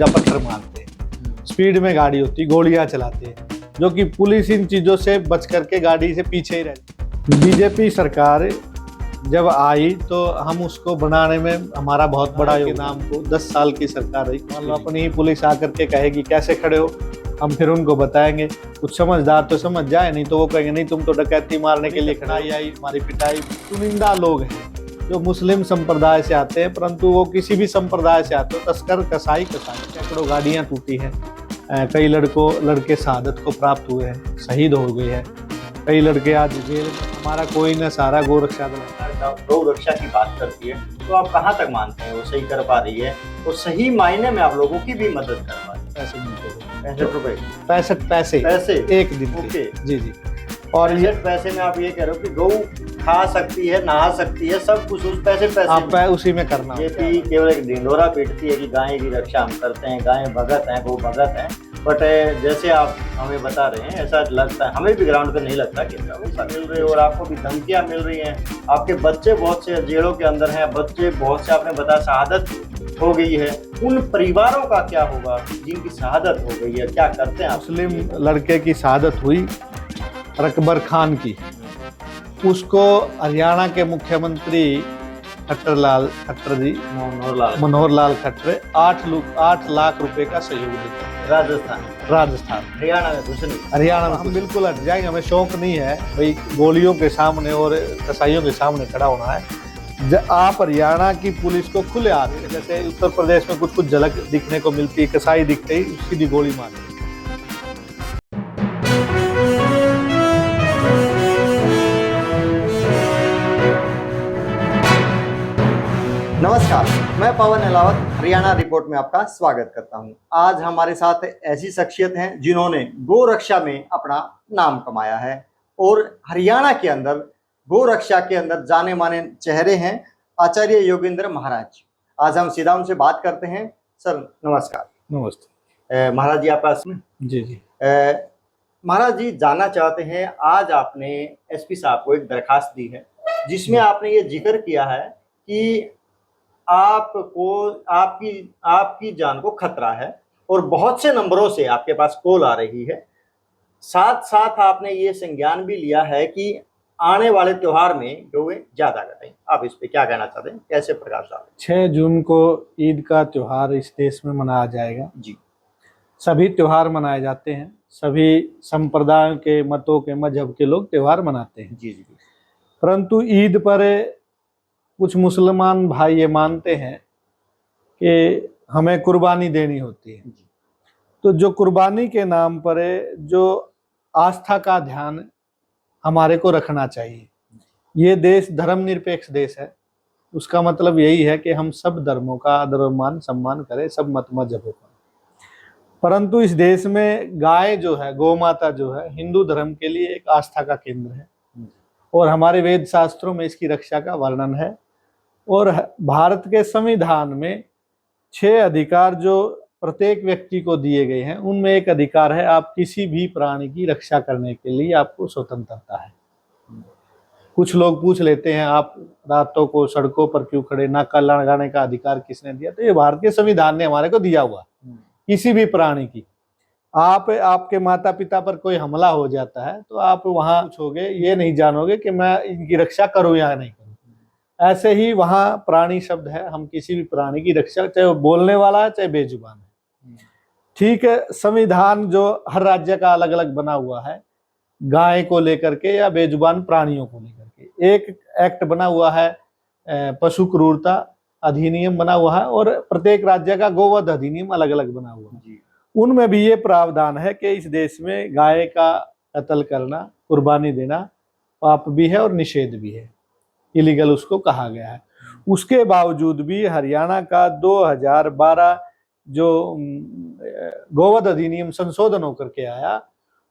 या पत्थर मारते हैं, स्पीड में गाड़ी होती, गोलियां चलाते हैं, जो कि पुलिस इन चीज़ों से बच करके गाड़ी से पीछे ही रहती। बीजेपी सरकार जब आई तो हम उसको बनाने में हमारा बहुत बड़ा नाम को 10 साल की सरकार रही। मान लो अपनी ही पुलिस आकर के कहेगी कैसे खड़े हो, हम फिर उनको बताएंगे। कुछ समझदार तो समझ जाए, नहीं तो वो कहेंगे नहीं तुम तो डकैती मारने के लिए खड़ाई आई, हमारी पिटाई। चुनिंदा लोग हैं जो मुस्लिम संप्रदाय से आते हैं, परंतु वो किसी भी संप्रदाय से आते हो, तस्कर कसाई सैकड़ों गाड़ियाँ टूटी हैं, कई लड़के शहादत को प्राप्त हुए हैं, शहीद हो गए हैं, कई लड़के आज जेल में। हमारा कोई न सारा गोरक्षा गौरक्षा की बात करती है तो आप कहाँ तक मानते हैं वो सही कर पा रही है, वो सही मायने में आप लोगों की भी मदद कर पा रही है? पैसे मिलते हैं, 65 रुपए, 65 पैसे एक दिन के। जी जी। और ये पैसे में आप ये कह रहे हो कि गौ खा सकती है, नहा सकती है, सब कुछ उस पैसे आप उसी में करना। ये भी केवल एक ढिंढोरा पीटती है कि गाय की रक्षा हम करते हैं, गाय भगत हैं, गौ भगत हैं। बट जैसे आप हमें बता रहे हैं ऐसा लगता है, हमें भी ग्राउंड पे नहीं लगता कि ऐसा मिल रही है, और आपको भी धमकियां मिल रही हैं। आपके बच्चे बहुत से जेलों के अंदर हैं, बच्चे बहुत से आपने बताया शहादत हो गई है। उन परिवारों का क्या होगा जिनकी शहादत हो गई है, क्या करते हैं? मुस्लिम लड़के की शहादत हुई रकबर खान की, उसको हरियाणा के मुख्यमंत्री खट्टर जी, मनोहर लाल खट्टर 8 लाख रुपए का सहयोग देते हैं। राजस्थान हरियाणा में कुछ नहीं, हरियाणा में हम बिल्कुल हट जाएंगे। हमें शौक नहीं है भाई गोलियों के सामने और कसाईयों के सामने खड़ा होना है। आप हरियाणा की पुलिस को खुले हाथ, जैसे उत्तर प्रदेश में कुछ झलक दिखने को मिलती है, कसाई दिखते ही उसकी भी गोली मारती है। नमस्कार, मैं पवन अहलावत हरियाणा रिपोर्ट में आपका स्वागत करता हूं। आज हमारे साथ ऐसी शख्सियत हैं जिन्होंने गौ रक्षा में अपना नाम कमाया है और हरियाणा के अंदर गौ रक्षा के अंदर जाने माने चेहरे हैं आचार्य योगेंद्र महाराज। आज हम सीधा उनसे बात करते हैं। सर नमस्कार। नमस्ते। महाराज जी आपका जी जी। महाराज जी जानना चाहते हैं, आज आपने एसपी साहब को एक दरखास्त दी है जिसमें आपने ये जिक्र किया है कि आपको आपकी जान को खतरा है और बहुत से नंबरों से आपके पास कॉल आ रही है। साथ साथ आपने ये संज्ञान भी लिया है कि आने वाले त्योहार में गौएं ज्यादा कटें। आप इस पे क्या कहना चाहते हैं, कैसे प्रकाश डालें? 6 जून को ईद का त्योहार इस देश में मनाया जाएगा। जी, सभी त्योहार मनाए जाते हैं, सभी संप्रदायों के, मतों के, मजहब के लोग त्योहार मनाते हैं। जी जी। परंतु ईद पर कुछ मुसलमान भाई ये मानते हैं कि हमें कुर्बानी देनी होती है, तो जो कुर्बानी के नाम पर जो आस्था का ध्यान हमारे को रखना चाहिए। ये देश धर्मनिरपेक्ष देश है, उसका मतलब यही है कि हम सब धर्मों का आदर और मान सम्मान करें, सब मत मजहबों का। परंतु इस देश में गाय जो है, गौ माता जो है, हिंदू धर्म के लिए एक आस्था का केंद्र है और हमारे वेद शास्त्रों में इसकी रक्षा का वर्णन है। और भारत के संविधान में 6 अधिकार जो प्रत्येक व्यक्ति को दिए गए हैं, उनमें एक अधिकार है आप किसी भी प्राणी की रक्षा करने के लिए आपको स्वतंत्रता है। कुछ लोग पूछ लेते हैं आप रातों को सड़कों पर क्यों खड़े, नाका लगाने का अधिकार किसने दिया? तो ये भारत के संविधान ने हमारे को दिया हुआ। किसी भी प्राणी की, आपके माता पिता पर कोई हमला हो जाता है तो आप वहां पूछोगे, ये नहीं जानोगे कि मैं इनकी रक्षा करूं या नहीं करूं। ऐसे ही वहाँ प्राणी शब्द है, हम किसी भी प्राणी की रक्षा, चाहे वो बोलने वाला है चाहे बेजुबान है। ठीक है, संविधान जो हर राज्य का अलग अलग बना हुआ है, गाय को लेकर के या बेजुबान प्राणियों को लेकर के एक एक्ट बना हुआ है, पशु क्रूरता अधिनियम बना हुआ है, और प्रत्येक राज्य का गोवध अधिनियम अलग अलग बना हुआ है। उनमें भी ये प्रावधान है कि इस देश में गाय का कत्ल करना, कुर्बानी देना पाप भी है और निषेध भी है, इलीगल उसको कहा गया है। उसके बावजूद भी हरियाणा का 2012 जो गोवध अधिनियम संशोधन होकर के आया,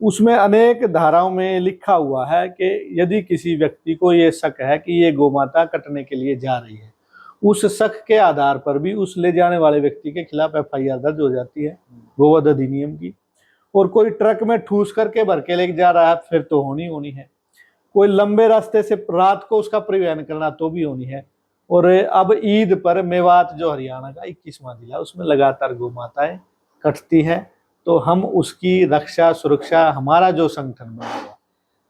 उसमें अनेक धाराओं में लिखा हुआ है कि यदि किसी व्यक्ति को ये शक है कि ये गोमाता कटने के लिए जा रही है, उस शक के आधार पर भी उस ले जाने वाले व्यक्ति के खिलाफ FIR दर्ज हो जाती है गोवध अधिनियम की। और कोई ट्रक में ठूस करके भर के लेके जा रहा है फिर तो होनी है। कोई लंबे रास्ते से रात को उसका परिवहन करना तो भी होनी है। और अब ईद पर मेवात जो हरियाणा का 21वां जिला, उसमें लगातार गौ माताएं कटती है। तो हम उसकी रक्षा सुरक्षा, हमारा जो संगठन बनेगा,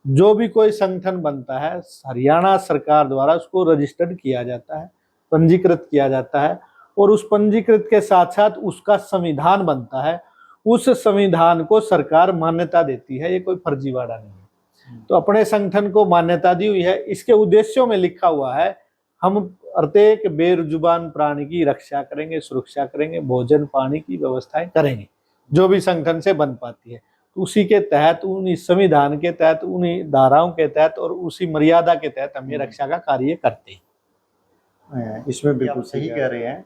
जो भी कोई संगठन बनता है हरियाणा सरकार द्वारा उसको रजिस्टर्ड किया जाता है, पंजीकृत किया जाता है, और उस पंजीकृत के साथ साथ उसका संविधान बनता है। उस संविधान को सरकार मान्यता देती है, ये कोई फर्जीवाड़ा नहीं है। तो अपने संगठन को मान्यता दी हुई है। इसके उद्देश्यों में लिखा हुआ है, हम प्रत्येक बेजुबान प्राणी की रक्षा करेंगे, सुरक्षा करेंगे, भोजन पानी की व्यवस्थाएं करेंगे, जो भी संगठन से बन पाती है। तो उसी के तहत, उन्हीं संविधान के तहत, उन्हीं धाराओं के तहत और उसी मर्यादा के तहत हम ये रक्षा का कार्य करते हैं। इसमें बिल्कुल सही कह रहे हैं।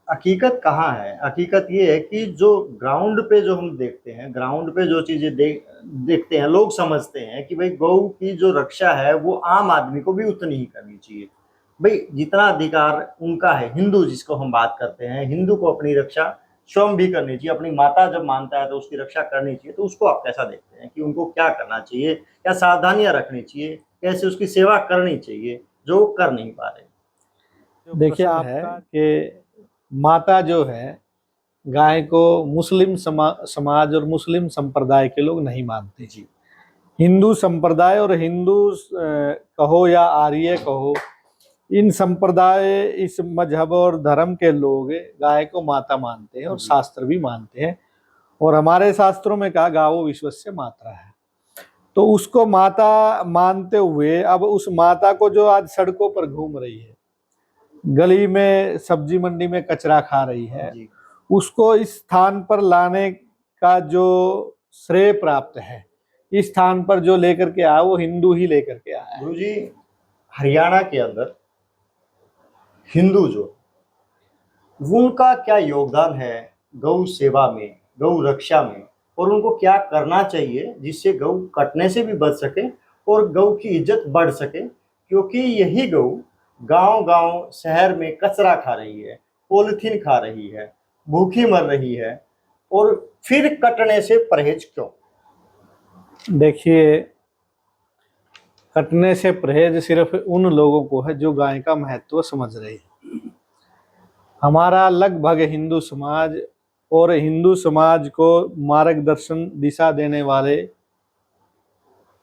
हकीकत कहाँ है? हकीकत ये है कि जो ग्राउंड पे जो हम देखते हैं, ग्राउंड पे जो चीजें देखते हैं, लोग समझते हैं कि भाई गौ की जो रक्षा है वो आम आदमी को भी उतनी ही करनी चाहिए। भाई जितना अधिकार उनका है, हिंदू जिसको हम बात करते हैं, हिंदू को अपनी रक्षा स्वयं भी करनी चाहिए। अपनी माता जब मानता है तो उसकी रक्षा करनी चाहिए। तो उसको आप कैसा देखते हैं कि उनको क्या करना चाहिए, क्या सावधानियां रखनी चाहिए, कैसे उसकी सेवा करनी चाहिए, जो कर नहीं पा रहे? देखिए, आप है कि माता जो है, गाय को मुस्लिम समाज और मुस्लिम संप्रदाय के लोग नहीं मानते जी। हिंदू संप्रदाय और हिंदू कहो या आर्य कहो, इन संप्रदाय, इस मजहब और धर्म के लोग गाय को माता मानते हैं और शास्त्र भी मानते हैं। और हमारे शास्त्रों में कहा गावो विश्वस्य मातरा है। तो उसको माता मानते हुए अब उस माता को जो आज सड़कों पर घूम रही है, गली में, सब्जी मंडी में कचरा खा रही है, उसको इस स्थान पर लाने का जो श्रेय प्राप्त है, इस स्थान पर जो लेकर के आया वो हिंदू ही लेकर के आया है। गुरुजी, हरियाणा के अंदर हिंदू जो, उनका क्या योगदान है गौ सेवा में, गौ रक्षा में, और उनको क्या करना चाहिए जिससे गौ कटने से भी बच सके और गौ की इज्जत बढ़ सके? क्योंकि यही गौ गांव-गांव शहर में कचरा खा रही है, पॉलिथीन खा रही है, भूखी मर रही है, और फिर कटने से परहेज क्यों? देखिए, कटने से परहेज सिर्फ उन लोगों को है जो गाय का महत्व समझ रहे हैं। हमारा लगभग हिंदू समाज, और हिंदू समाज को मार्गदर्शन दिशा देने वाले,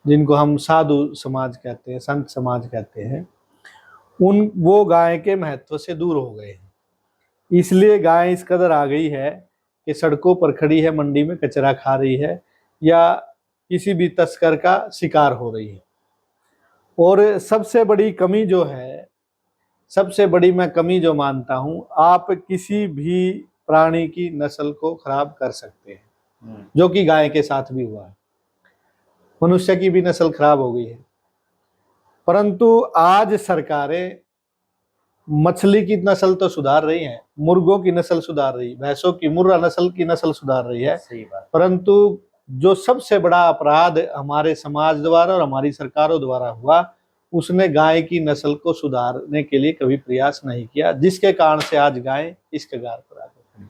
जिनको हम साधु समाज कहते हैं, संत समाज कहते हैं, वो गाय के महत्व से दूर हो गए हैं। इसलिए गाय इस कदर आ गई है कि सड़कों पर खड़ी है, मंडी में कचरा खा रही है, या किसी भी तस्कर का शिकार हो रही है। और सबसे बड़ी कमी जो है, सबसे बड़ी मैं कमी जो मानता हूं, आप किसी भी प्राणी की नस्ल को खराब कर सकते हैं, जो कि गाय के साथ भी हुआ है। मनुष्य की भी नस्ल खराब हो गई है, परंतु आज सरकारें मछली की नस्ल तो सुधार रही हैं, मुर्गों की नस्ल सुधार रही, भैंसों की, मुर्रा नस्ल की नस्ल सुधार रही है। सही बात। परंतु जो सबसे बड़ा अपराध हमारे समाज द्वारा और हमारी सरकारों द्वारा हुआ, उसने गाय की नस्ल को सुधारने के लिए कभी प्रयास नहीं किया, जिसके कारण से आज गाय इस कगार पर आ गई।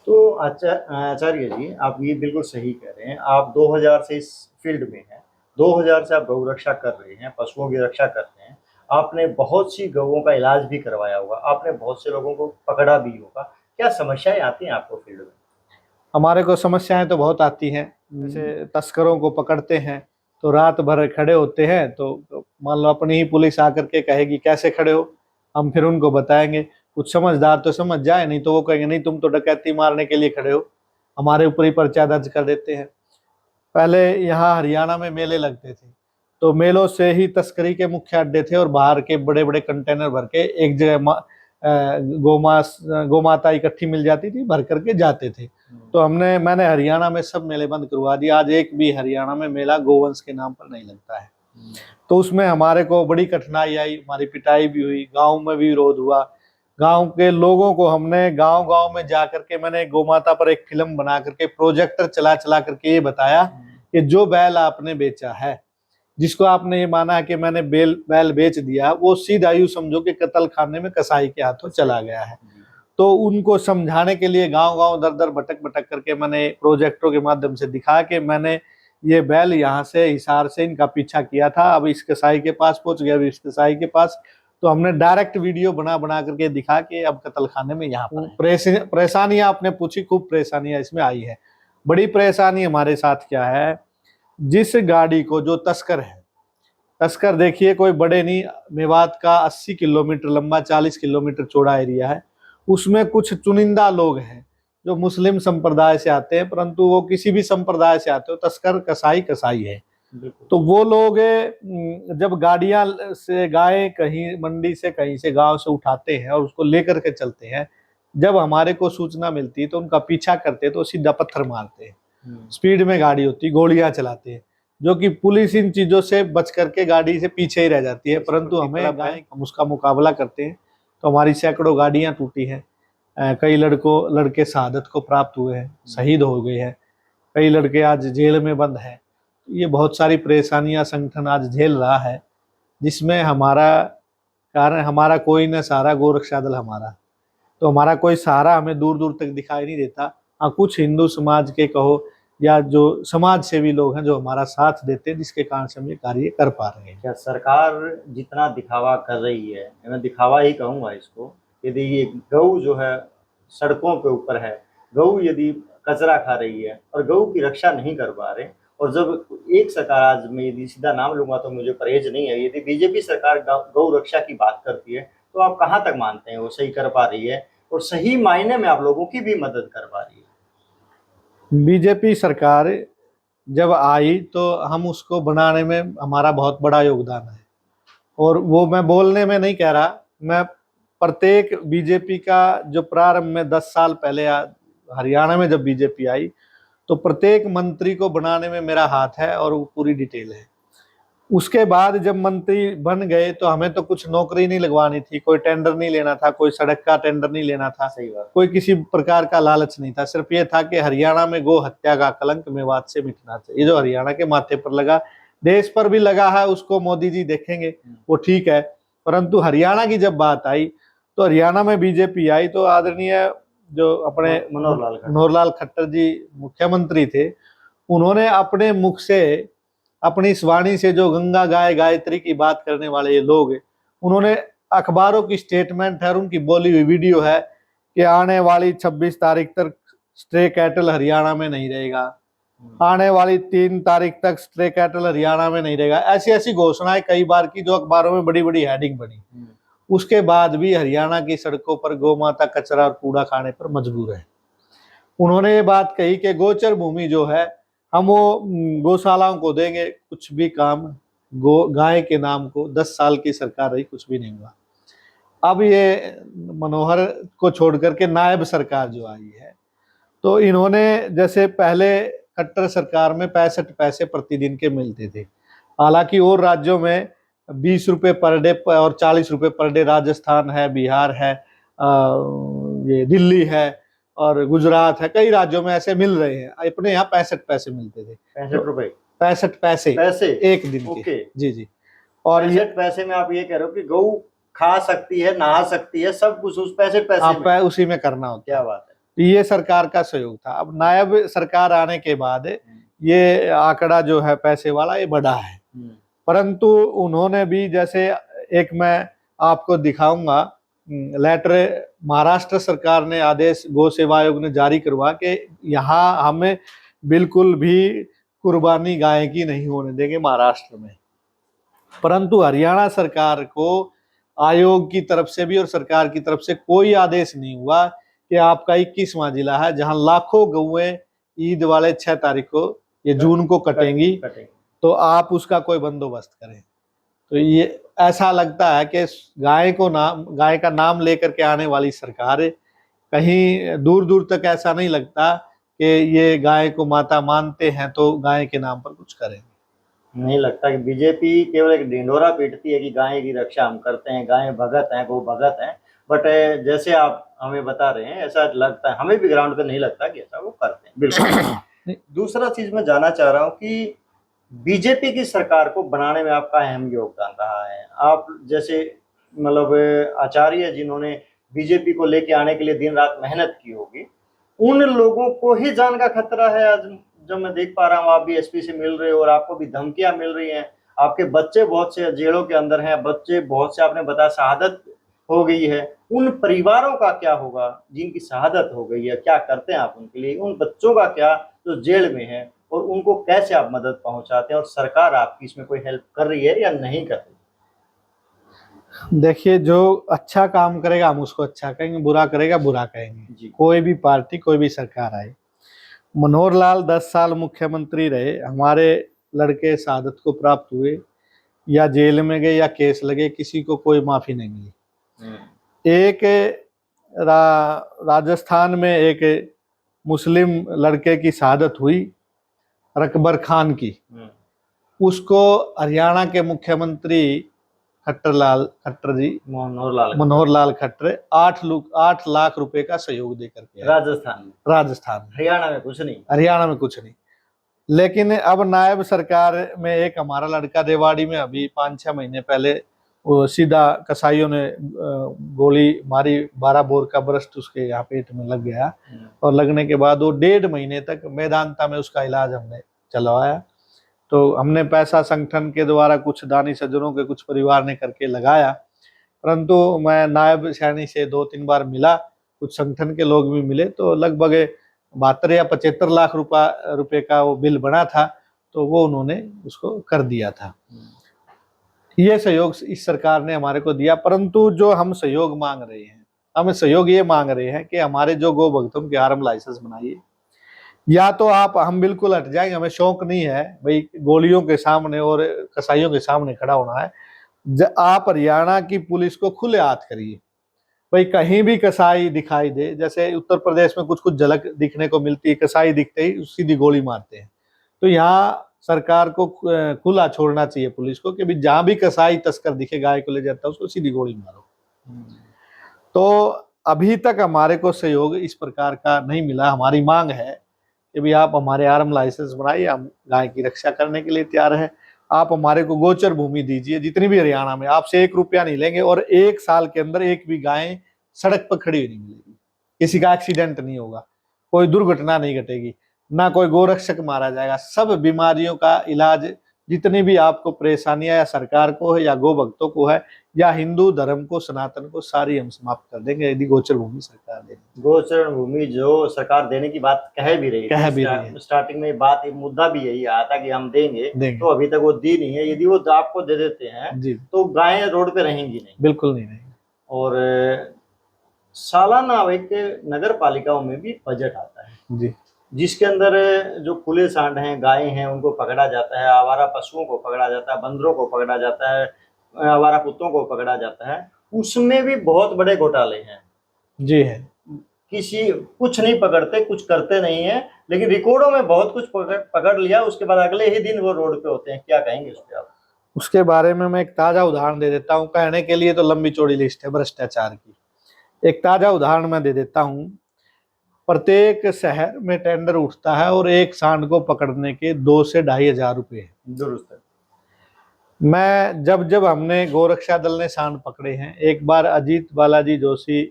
तो आचार्य जी, आप ये बिल्कुल सही कह रहे हैं। आप 2000 से इस फील्ड में हैं, 2000 से आप गौ रक्षा कर रहे हैं, पशुओं की रक्षा कर रहे हैं। आपने बहुत सी गौओं का इलाज भी करवाया होगा, आपने बहुत से लोगों को पकड़ा भी होगा। क्या समस्याएं आती हैं आपको फील्ड में? हमारे को समस्याएं तो बहुत आती हैं। जैसे तस्करों को पकड़ते हैं तो रात भर खड़े होते हैं, तो मान लो अपनी ही पुलिस आकर के कहेगी कैसे खड़े हो, हम फिर उनको बताएंगे। कुछ समझदार तो समझ जाए, नहीं तो वो कहेंगे नहीं तुम तो डकैती मारने के लिए खड़े हो, हमारे ऊपर ही पर्चा दर्ज कर देते हैं। पहले यहाँ हरियाणा में मेले लगते थे, तो मेलों से ही तस्करी के मुख्य अड्डे थे, और बाहर के बड़े बड़े कंटेनर भर के एक जगह गोमाता इकट्ठी मिल जाती थी, भर करके जाते थे। तो मैंने हरियाणा में सब मेले बंद करवा दिए। आज एक भी हरियाणा में मेला गोवंश के नाम पर नहीं लगता है। तो उसमें हमारे को बड़ी कठिनाई आई, हमारी पिटाई भी हुई, गांव में भी विरोध हुआ। गांव के लोगों को हमने गांव-गांव में जा करके, मैंने गोमाता पर एक फिल्म बना करके, प्रोजेक्टर चला करके ये बताया कि जो बैल आपने बेचा है, जिसको आपने ये माना है कि मैंने बैल बेच दिया, वो सीधा यूं समझो कि कत्ल खाने में कसाई के हाथों चला गया है। तो उनको समझाने के लिए गांव-गांव दर-दर भटक करके मैंने प्रोजेक्टरों के माध्यम से दिखा कि मैंने ये बैल यहाँ से, हिसार से इनका पीछा किया था, अब इस कसाई के पास पहुंच गया, अब इस कसाई के पास, तो हमने डायरेक्ट वीडियो बना बना करके दिखा कि अब कत्ल खाने में यहाँ पर परेशानियां आपने पूछी, खूब परेशानियां इसमें आई है। बड़ी परेशानी हमारे साथ क्या है, जिस गाड़ी को जो तस्कर है, तस्कर देखिए कोई बड़े नहीं, मेवात का 80 किलोमीटर लंबा 40 किलोमीटर चौड़ा एरिया है, उसमें कुछ चुनिंदा लोग हैं जो मुस्लिम संप्रदाय से आते हैं, परंतु वो किसी भी संप्रदाय से आते हो, तस्कर कसाई कसाई है। तो वो लोग जब गाड़ियां से गाय कहीं मंडी से कहीं से गांव से उठाते हैं और उसको लेकर के चलते हैं, जब हमारे को सूचना मिलती है तो उनका पीछा करते हैं, तो सीधा पत्थर मारते हैं, स्पीड में गाड़ी होती, गोलियां चलाते हैं, जो कि पुलिस इन चीजों से बच करके गाड़ी से पीछे ही रह जाती है। परंतु हम उसका मुकाबला करते हैं तो हमारी सैकड़ों गाड़ियां टूटी हैं, कई लड़के शहादत को प्राप्त हुए हैं, शहीद हो गए हैं, कई लड़के आज जेल में बंद हैं। ये बहुत सारी परेशानियां संगठन आज झेल रहा है, जिसमें हमारा कोई न सहारा, गोरक्षा दल हमारा, तो हमारा कोई सहारा हमें दूर दूर तक दिखाई नहीं देता। हाँ, कुछ हिंदू समाज के कहो या जो समाज सेवी लोग हैं जो हमारा साथ देते हैं, जिसके कारण से हम ये कार्य कर पा रहे हैं। क्या सरकार जितना दिखावा कर रही है, मैं दिखावा ही कहूँगा इसको, यदि ये गऊ जो है सड़कों के ऊपर है, गऊ यदि कचरा खा रही है और गऊ की रक्षा नहीं कर पा रहे, और जब एक सरकार, आज मैं यदि सीधा नाम लूंगा तो मुझे परहेज नहीं है, यदि बीजेपी सरकार गौ रक्षा की बात करती है तो आप कहाँ तक मानते हैं वो सही कर पा रही है और सही मायने में आप लोगों की भी मदद कर पा रही है? बीजेपी सरकार जब आई तो हम उसको बनाने में हमारा बहुत बड़ा योगदान है, और वो मैं बोलने में नहीं कह रहा, मैं प्रत्येक बीजेपी का जो प्रारंभ में 10 साल पहले हरियाणा में जब बीजेपी आई तो प्रत्येक मंत्री को बनाने में मेरा हाथ है और वो पूरी डिटेल है। उसके बाद जब मंत्री बन गए तो हमें तो कुछ नौकरी नहीं लगवानी थी, कोई टेंडर नहीं लेना था, कोई सड़क का टेंडर नहीं लेना था, सही बात, कोई किसी प्रकार का लालच नहीं था, सिर्फ ये था कि हरियाणा में गो हत्या का कलंक मेवात से मिटना चाहिए। जो हरियाणा के माथे पर लगा, देश पर भी लगा है, उसको मोदी जी देखेंगे, वो ठीक है। परंतु हरियाणा की जब बात आई तो हरियाणा में बीजेपी आई तो आदरणीय जो अपने मनोहर लाल खट्टर जी मुख्यमंत्री थे, उन्होंने अपने मुख से, अपनी इस वाणी से, जो गंगा गाय गायत्री की बात करने वाले ये लोग, उन्होंने अखबारों की स्टेटमेंट है और उनकी बोली हुई वीडियो है कि आने वाली 26 तारीख तक स्ट्रे कैटल हरियाणा में नहीं रहेगा, आने वाली 3 तारीख तक स्ट्रे कैटल हरियाणा में नहीं रहेगा। ऐसी ऐसी घोषणाएं कई बार की जो अखबारों में बड़ी बड़ी हेडिंग बनी। उसके बाद भी हरियाणा की सड़कों पर गौ माता कचरा और कूड़ा खाने पर मजबूर है। उन्होंने ये बात कही कि गोचर भूमि जो है हम वो गौशालाओं को देंगे, कुछ भी काम गाय के नाम को 10 साल की सरकार रही, कुछ भी नहीं हुआ। अब ये मनोहर को छोड़ करके नायब सरकार जो आई है, तो इन्होंने, जैसे पहले खट्टर सरकार में 65 पैसे प्रतिदिन के मिलते थे, हालांकि और राज्यों में 20 रुपये पर डे और 40 रुपये पर डे, राजस्थान है, बिहार है, ये दिल्ली है और गुजरात है, कई राज्यों में ऐसे मिल रहे हैं। अपने यहाँ 65 पैसे मिलते थे, 65 रुपए, 65 पैसे एक दिन के। जी जी। और 65 पैसे में आप ये कह रहे हो कि गऊ खा सकती है, नहा सकती है, सब कुछ उस 65 पैसे में उसी में करना होता। क्या बात है। ये सरकार का सहयोग था। अब नायब सरकार आने के बाद ये आंकड़ा जो है पैसे वाला ये बढ़ा है, परंतु उन्होंने भी, जैसे एक मैं आपको दिखाऊंगा लेटर, महाराष्ट्र सरकार ने आदेश गौ सेवा आयोग ने जारी करवा के यहाँ हमें बिल्कुल भी कुर्बानी गाय की नहीं होने देंगे महाराष्ट्र में। परंतु हरियाणा सरकार को आयोग की तरफ से भी और सरकार की तरफ से कोई आदेश नहीं हुआ कि आपका 21वां जिला है जहां लाखों गौएं ईद वाले 6 तारीख को, ये जून को कटेंगी, तो आप उसका कोई बंदोबस्त करें। तो ये ऐसा लगता है कि गाय का नाम लेकर के आने वाली सरकार, कहीं दूर दूर तक ऐसा नहीं लगता कि ये गाय को माता मानते हैं तो गाय के नाम पर कुछ करेंगे। नहीं लगता कि बीजेपी केवल एक ढिंढोरा पीटती है कि गाय की रक्षा हम करते हैं, गाय भगत हैं, गौ भगत हैं, बट जैसे आप हमें बता रहे हैं ऐसा लगता है, हमें भी ग्राउंड पे नहीं लगता कि ऐसा वो करते हैं। बिल्कुल। दूसरा चीज मैं जानना चाह रहा हूँ कि बीजेपी की सरकार को बनाने में आपका अहम योगदान रहा है। आप जैसे मतलब आचार्य जिन्होंने बीजेपी को लेके आने के लिए दिन रात मेहनत की होगी, उन लोगों को ही जान का खतरा है। आज जब मैं देख पा रहा हूँ आप भी एसपी से मिल रहे हो और आपको भी धमकियां मिल रही हैं, आपके बच्चे बहुत से जेलों के अंदर हैं, बच्चे बहुत से आपने बताया शहादत हो गई है, उन परिवारों का क्या होगा जिनकी शहादत हो गई है? क्या करते हैं आप उनके लिए? उन बच्चों का क्या जो जेल में है, और उनको कैसे आप मदद पहुंचाते हैं, और सरकार आपकी इसमें कोई हेल्प कर रही है या नहीं कर रही? देखिए, जो अच्छा काम करेगा हम उसको अच्छा कहेंगे, बुरा करेगा बुरा कहेंगे। जी। कोई भी पार्टी, कोई भी सरकार आए। मनोहर लाल 10 साल मुख्यमंत्री रहे, हमारे लड़के शहादत को प्राप्त हुए या जेल में गए या केस लगे, किसी को कोई माफी नहीं मिली। एक राजस्थान में एक मुस्लिम लड़के की शहादत हुई, रकबर खान की, उसको हरियाणा के मुख्यमंत्री खट्टर जी, मनोहर लाल खट्टर 8 लाख रुपए का सहयोग देकर के आए। राजस्थान में। हरियाणा में कुछ नहीं। हरियाणा में कुछ नहीं। लेकिन अब नायब सरकार में एक हमारा लड़का रेवाड़ी में अभी 5-6 महीने पहले वो सीधा कसाईयों ने गोली मारी, 12 बोर का बरस्ट उसके यहाँ पेट में लग गया, और लगने के बाद वो 1.5 महीने तक मेदांता में उसका इलाज हमने चलवाया। तो हमने पैसा संगठन के द्वारा कुछ दानी सज्जनों के कुछ परिवार ने करके लगाया, परंतु मैं नायब सैनी से 2-3 बार मिला, कुछ संगठन के लोग भी मिले, तो लगभग 72 या 75 लाख रुपए का वो बिल बना था, तो वो उन्होंने उसको कर दिया था। ये सहयोग इस सरकार ने हमारे को दिया, परंतु जो हम सहयोग मांग रहे हैं, हम सहयोग ये मांग रहे हैं कि हमारे जो गौ भक्तों के आरएम लाइसेंस बनाइए, या तो हम बिल्कुल हट जाएंगे, हमें शौक नहीं है भाई गोलियों के सामने और कसाईयों के सामने खड़ा होना है। आप हरियाणा की पुलिस को खुले हाथ करिए, भाई कहीं भी कसाई दिखाई दे, जैसे उत्तर प्रदेश में कुछ कुछ झलक दिखने को मिलती है, कसाई दिखते ही सीधी गोली मारते हैं, तो यहाँ सरकार को खुला छोड़ना चाहिए पुलिस को कि भाई जहां भी कसाई तस्कर दिखे, गाय को ले जाता है, उसको सीधी गोली मारो। तो अभी तक हमारे को सहयोग इस प्रकार का नहीं मिला। हमारी मांग है कि भाई आप हमारे आर्म लाइसेंस बनाइए, हम गाय की रक्षा करने के लिए तैयार हैं। आप हमारे को गोचर भूमि दीजिए, जितनी भी हरियाणा में, आपसे 1 रुपया नहीं लेंगे, और 1 साल के अंदर एक भी गाय सड़क पर खड़ी हुई नहीं मिलेगी, किसी का एक्सीडेंट नहीं होगा, कोई दुर्घटना नहीं घटेगी, ना कोई गोरक्षक मारा जाएगा। सब बीमारियों का इलाज, जितनी भी आपको परेशानियां या सरकार को है या गो भक्तों को है या हिंदू धर्म को, सनातन को, सारी हम समाप्त कर देंगे यदि गोचर भूमि सरकार देगी। गोचर भूमि जो सरकार देने की बात कह भी रही है, स्टार्टिंग में बात, मुद्दा भी यही आया था कि हम देंगे, तो अभी तक वो दी नहीं है। यदि वो आपको दे देते हैं तो गायें रोड पे रहेंगी नहीं, बिल्कुल नहीं रहेंगी। और सालाना एक नगर पालिकाओं में भी बजट आता है जी, जिसके अंदर जो खुले सांड हैं, गायें हैं, उनको पकड़ा जाता है, आवारा पशुओं को पकड़ा जाता है, बंदरों को पकड़ा जाता है, आवारा कुत्तों को पकड़ा जाता है, उसमें भी बहुत बड़े घोटाले हैं। जी है। कुछ नहीं पकड़ते, कुछ करते नहीं है, लेकिन रिकॉर्डों में बहुत कुछ पकड़ लिया, उसके बाद अगले ही दिन वो रोड पे होते हैं। क्या कहेंगे उस पर आप? उसके बारे में मैं एक ताजा उदाहरण दे देता हूँ। कहने के लिए तो लंबी चौड़ी लिस्ट है भ्रष्टाचार की। एक ताजा उदाहरण मैं दे देता हूँ। प्रत्येक शहर में टेंडर उठता है और एक सांड को पकड़ने के 2 से 2.5 हजार रुपए। दुरुस्त है। मैं जब हमने गोरक्षा दल ने सांड पकड़े हैं, एक बार अजीत बालाजी जोशी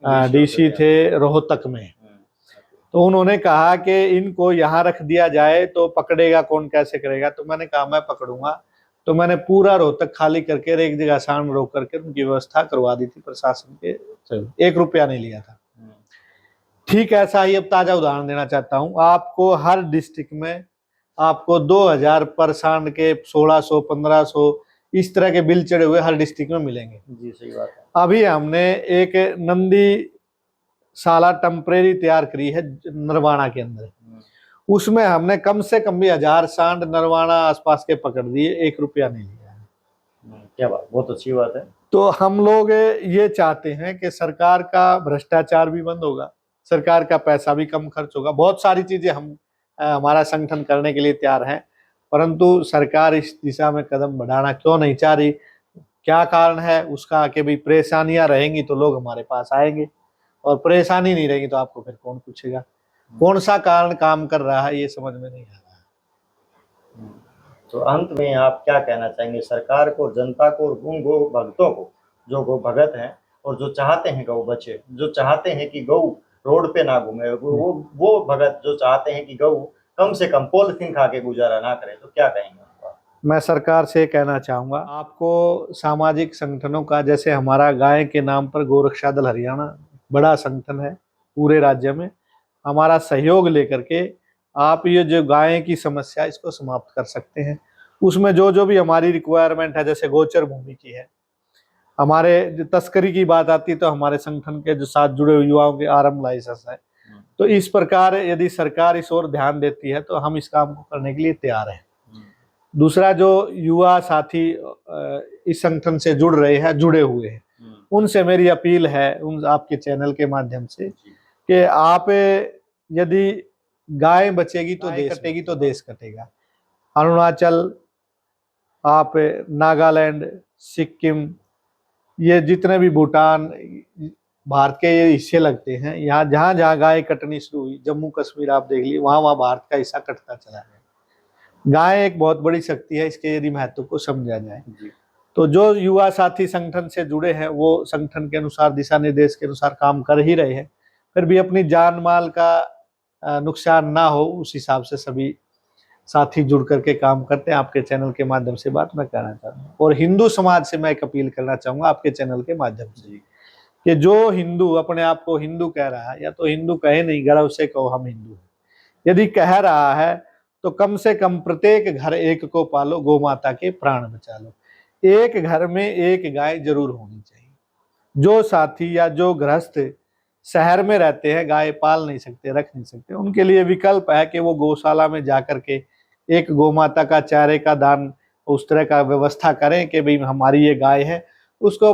डीसी थे रोहतक में, तो उन्होंने कहा कि इनको यहाँ रख दिया जाए तो पकड़ेगा कौन, कैसे करेगा। तो मैंने कहा मैं पकड़ूंगा। तो मैंने पूरा रोहतक खाली करके एक जगह सांड रोक करके उनकी व्यवस्था करवा दी थी प्रशासन के, 1 रुपया नहीं लिया था। ठीक ऐसा ही अब ताजा उदाहरण देना चाहता हूँ आपको। हर डिस्ट्रिक्ट में आपको 2000 पर सांड के 1600, 1500 इस तरह के बिल चढ़े हुए हर डिस्ट्रिक्ट में मिलेंगे। जी, सही बात है। अभी हमने एक नंदी साला टेम्परेरी तैयार करी है नरवाना के अंदर, उसमें हमने कम से कम भी 1000 सांड नरवाना आसपास के पकड़ दिए, 1 रुपया नहीं लिया। क्या बात, बहुत अच्छी बात है। तो हम लोग ये चाहते हैं कि सरकार का भ्रष्टाचार भी बंद होगा, सरकार का पैसा भी कम खर्च होगा। बहुत सारी चीजें हम हमारा संगठन करने के लिए तैयार है, परंतु सरकार इस दिशा में कदम बढ़ाना क्यों नहीं चाह रही? क्या कारण है उसका? कि भाई परेशानियां रहेंगी तो लोग हमारे पास आएंगे, और परेशानी नहीं रहेगी तो आपको फिर कौन पूछेगा? कौन सा कारण काम कर रहा है ये समझ में नहीं आ रहा है। तो अंत में आप क्या कहना चाहेंगे सरकार को, जनता को, और उन गौ भक्तों को जो गौ भगत हैं और जो चाहते हैं गौ बचे, जो चाहते हैं कि गौ रोड पे ना घूमे, वो भगत जो चाहते हैं कि गौ कम से कम पॉलिथीन खा के गुजारा ना करे, तो क्या कहेंगे? मैं सरकार से कहना चाहूँगा, आपको सामाजिक संगठनों का, जैसे हमारा गाय के नाम पर गोरक्षा दल हरियाणा बड़ा संगठन है पूरे राज्य में, हमारा सहयोग लेकर के आप ये जो गाय की समस्या इसको समाप्त कर सकते हैं। उसमें जो जो भी हमारी रिक्वायरमेंट है, जैसे गोचर भूमि की है, हमारे जो तस्करी की बात आती है तो हमारे संगठन के जो साथ जुड़े हुए युवाओं के आरएम लाइसेंस है। तो इस प्रकार यदि सरकार इस ओर ध्यान देती है तो हम इस काम को करने के लिए तैयार हैं। दूसरा, जो युवा साथी इस संगठन से जुड़ रहे हैं, जुड़े हुए हैं, उनसे मेरी अपील है, उन आपके चैनल के माध्यम से, कि आप यदि गाय बचेगी तो देश कटेगी, तो देश कटेगा। अरुणाचल, आप नागालैंड, सिक्किम, ये जितने भी भूटान, भारत के ये हिस्से लगते हैं, यहाँ जहाँ जहाँ गाय कटनी शुरू हुई, जम्मू कश्मीर आप देख लीजिए, वहाँ वहाँ भारत का हिस्सा कटता चला गया। गाय एक बहुत बड़ी शक्ति है, इसके यदि महत्व को समझा जाए तो जो युवा साथी संगठन से जुड़े हैं वो संगठन के अनुसार, दिशा निर्देश के अनुसार काम कर ही रहे हैं, फिर भी अपनी जान माल का नुकसान ना हो उस हिसाब से सभी साथी जुड़ करके काम करते हैं। आपके चैनल के माध्यम से बात मैं कहना चाहता हूँ, और हिंदू समाज से मैं एक अपील करना चाहूँगा आपके चैनल के माध्यम से, कि जो हिंदू अपने आप को हिंदू कह रहा है, या तो हिंदू कहे नहीं, गर्व से कहो हम हिंदू हैं, यदि कह रहा है तो कम से कम प्रत्येक घर एक को पालो, गौ माता के प्राण बचा लो। एक घर में एक गाय जरूर होनी चाहिए। जो साथी या जो गृहस्थ शहर में रहते हैं, गाय पाल नहीं सकते, रख नहीं सकते, उनके लिए विकल्प है कि वो गौशाला में जाकर के एक गौ माता का चारे का दान, उस तरह का व्यवस्था करें कि भाई हमारी ये गाय है, उसको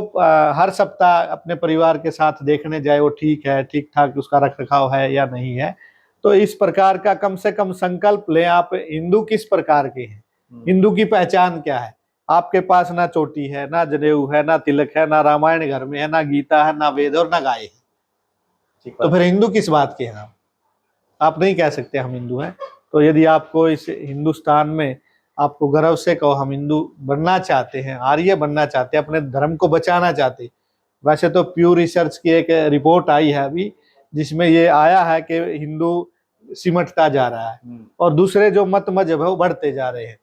हर सप्ताह अपने परिवार के साथ देखने जाए, वो ठीक है, ठीक ठाक उसका रख रखाव है या नहीं है। तो इस प्रकार का कम से कम संकल्प लें। आप हिंदू किस प्रकार के हैं, हिंदू की पहचान क्या है? आपके पास ना चोटी है, ना जनेऊ है, ना तिलक है, ना रामायण घर में है, ना गीता है, ना वेद और ना गाय है, तो फिर हिंदू किस बात के हैं? आप नहीं कह सकते हम हिंदू हैं। तो यदि आपको इस हिंदुस्तान में आपको गर्व से कहो हम हिंदू बनना चाहते हैं, आर्य बनना चाहते हैं, अपने धर्म को बचाना चाहते, वैसे तो प्यू रिसर्च की एक रिपोर्ट आई है अभी, जिसमें ये आया है कि हिंदू सिमटता जा रहा है और दूसरे जो मत मजहब है वो बढ़ते जा रहे हैं।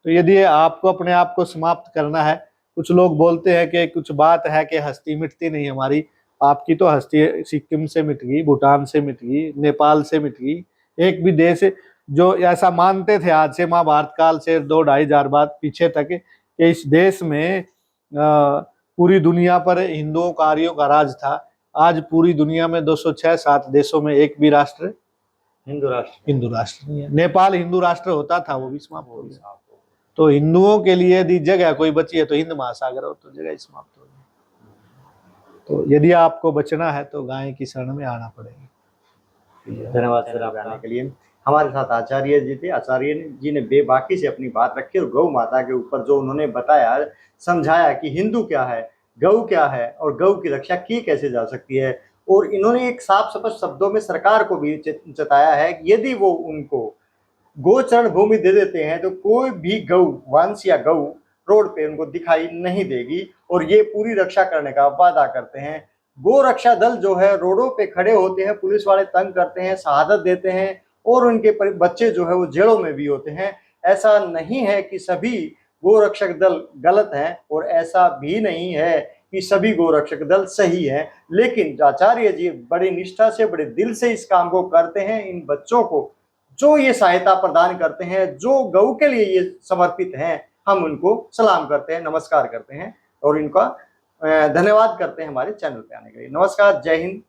तो यदि आपको अपने आप को समाप्त करना है, कुछ लोग बोलते हैं कि कुछ बात है कि हस्ती मिटती नहीं हमारी, आपकी तो हस्ती सिक्किम से मिट गई, भूटान से मिट गई, नेपाल से मिट गई। एक भी देश जो ऐसा मानते थे आज से महाभारत काल से 2-2,500 बाद पीछे तक कि इस देश में पूरी दुनिया पर हिंदुओं का, आर्यों का राज था, आज पूरी दुनिया में 206-7 देशों में एक भी राष्ट्र हिंदू राष्ट्र नहीं है। नेपाल हिंदू राष्ट्र होता था, वो भी समाप्त हो गया। तो हिंदुओं के लिए यदि जगह कोई बची है तो हिंद महासागर हो, तो जगह समाप्त हो गई। तो यदि आपको बचना है तो गाय की शरण में आना पड़ेगा। धन्यवाद सर आप आने के लिए। हमारे साथ आचार्य जी थे। आचार्य जी ने बेबाकी से अपनी बात रखी और गौ माता के ऊपर जो उन्होंने बताया, समझाया कि हिंदू क्या है, गौ क्या है और गौ की रक्षा की कैसे जा सकती है, और इन्होंने एक साफ स्पष्ट शब्दों में सरकार को भी जताया है कि यदि वो उनको गोचरण भूमि दे देते हैं तो कोई भी गौ वंश या गौ रोड पे उनको दिखाई नहीं देगी, और ये पूरी रक्षा करने का वादा करते हैं। गो रक्षा दल जो है रोडों पे खड़े होते हैं, पुलिस वाले तंग करते हैं, शहादत देते हैं, और उनके बच्चे जो है वो जेलों में भी होते हैं। ऐसा नहीं है कि सभी गोरक्षक दल गलत हैं, और ऐसा भी नहीं है कि सभी गोरक्षक दल सही हैं, लेकिन आचार्य जी बड़ी निष्ठा से, बड़े दिल से इस काम को करते हैं। इन बच्चों को जो ये सहायता प्रदान करते हैं, जो गौ के लिए ये समर्पित हैं, हम उनको सलाम करते हैं, नमस्कार करते हैं और इनका धन्यवाद करते हैं हमारे चैनल पे आने के लिए। नमस्कार, जय हिंद।